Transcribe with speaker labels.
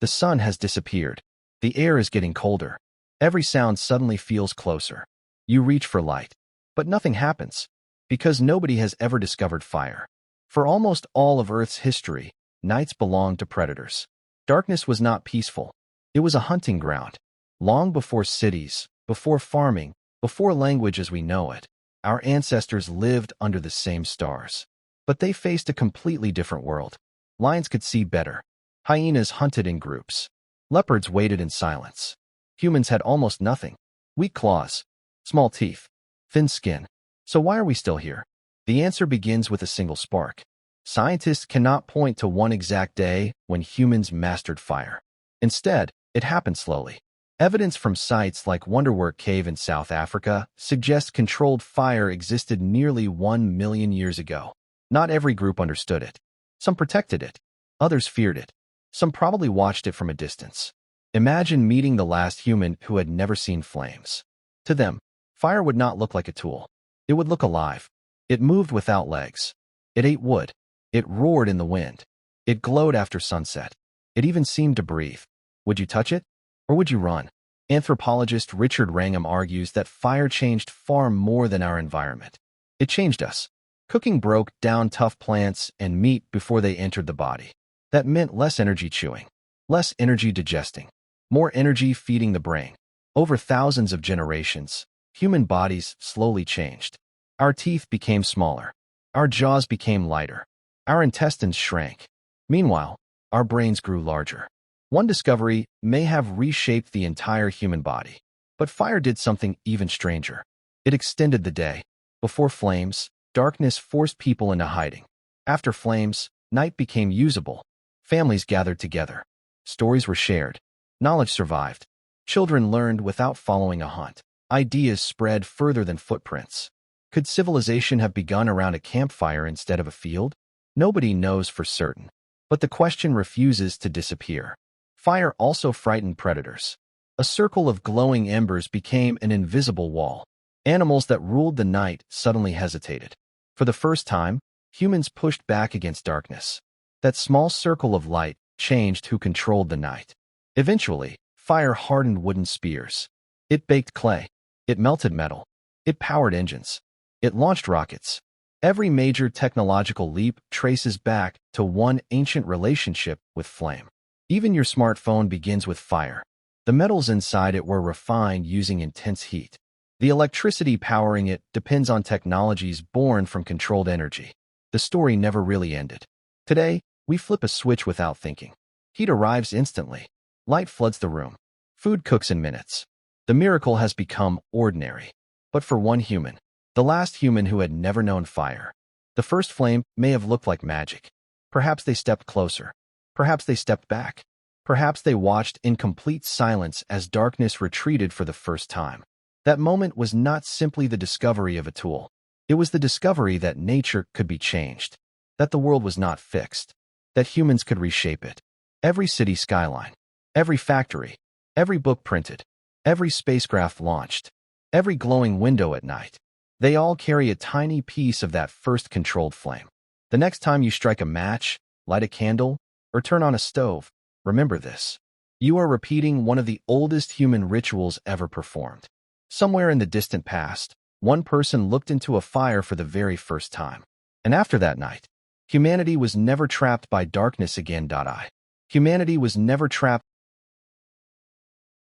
Speaker 1: The sun has disappeared. The air is getting colder. Every sound suddenly feels closer. You reach for light, but nothing happens, because nobody has ever discovered fire. For almost all of Earth's history, nights belonged to predators. Darkness was not peaceful. It was a hunting ground. Long before cities, before farming, before language as we know it, our ancestors lived under the same stars. But they faced a completely different world. Lions could see better. Hyenas hunted in groups. Leopards waited in silence. Humans had almost nothing. Weak claws, small teeth, thin skin. So why are we still here? The answer begins with a single spark. Scientists cannot point to one exact day when humans mastered fire. Instead, it happened slowly. Evidence from sites like Wonderwork Cave in South Africa suggests controlled fire existed nearly 1 million years ago. Not every group understood it. Some protected it. Others feared it. Some probably watched it from a distance. Imagine meeting the last human who had never seen flames. To them, fire would not look like a tool. It would look alive. It moved without legs. It ate wood. It roared in the wind. It glowed after sunset. It even seemed to breathe. Would you touch it? Or would you run? Anthropologist Richard Wrangham argues that fire changed far more than our environment. It changed us. Cooking broke down tough plants and meat before they entered the body. That meant less energy chewing, less energy digesting, more energy feeding the brain. Over thousands of generations, human bodies slowly changed. Our teeth became smaller. Our jaws became lighter. Our intestines shrank. Meanwhile, our brains grew larger. One discovery may have reshaped the entire human body. But fire did something even stranger. It extended the day. Before flames, darkness forced people into hiding. After flames, night became usable. Families gathered together. Stories were shared. Knowledge survived. Children learned without following a hunt. Ideas spread further than footprints. Could civilization have begun around a campfire instead of a field? Nobody knows for certain. But the question refuses to disappear. Fire also frightened predators. A circle of glowing embers became an invisible wall. Animals that ruled the night suddenly hesitated. For the first time, humans pushed back against darkness. That small circle of light changed who controlled the night. Eventually, fire hardened wooden spears. It baked clay. It melted metal. It powered engines. It launched rockets. Every major technological leap traces back to one ancient relationship with flame. Even your smartphone begins with fire. The metals inside it were refined using intense heat. The electricity powering it depends on technologies born from controlled energy. The story never really ended. Today, we flip a switch without thinking. Heat arrives instantly. Light floods the room. Food cooks in minutes. The miracle has become ordinary. But for one human, the last human who had never known fire, the first flame may have looked like magic. Perhaps they stepped closer. Perhaps they stepped back. Perhaps they watched in complete silence as darkness retreated for the first time. That moment was not simply the discovery of a tool. It was the discovery that nature could be changed, that the world was not fixed, that humans could reshape it. Every city skyline, every factory, every book printed, every spacecraft launched, every glowing window at night, they all carry a tiny piece of that first controlled flame. The next time you strike a match, light a candle, or turn on a stove, remember this. You are repeating one of the oldest human rituals ever performed. Somewhere in the distant past, one person looked into a fire for the very first time. And after that night, humanity was never trapped by darkness again. Humanity was never trapped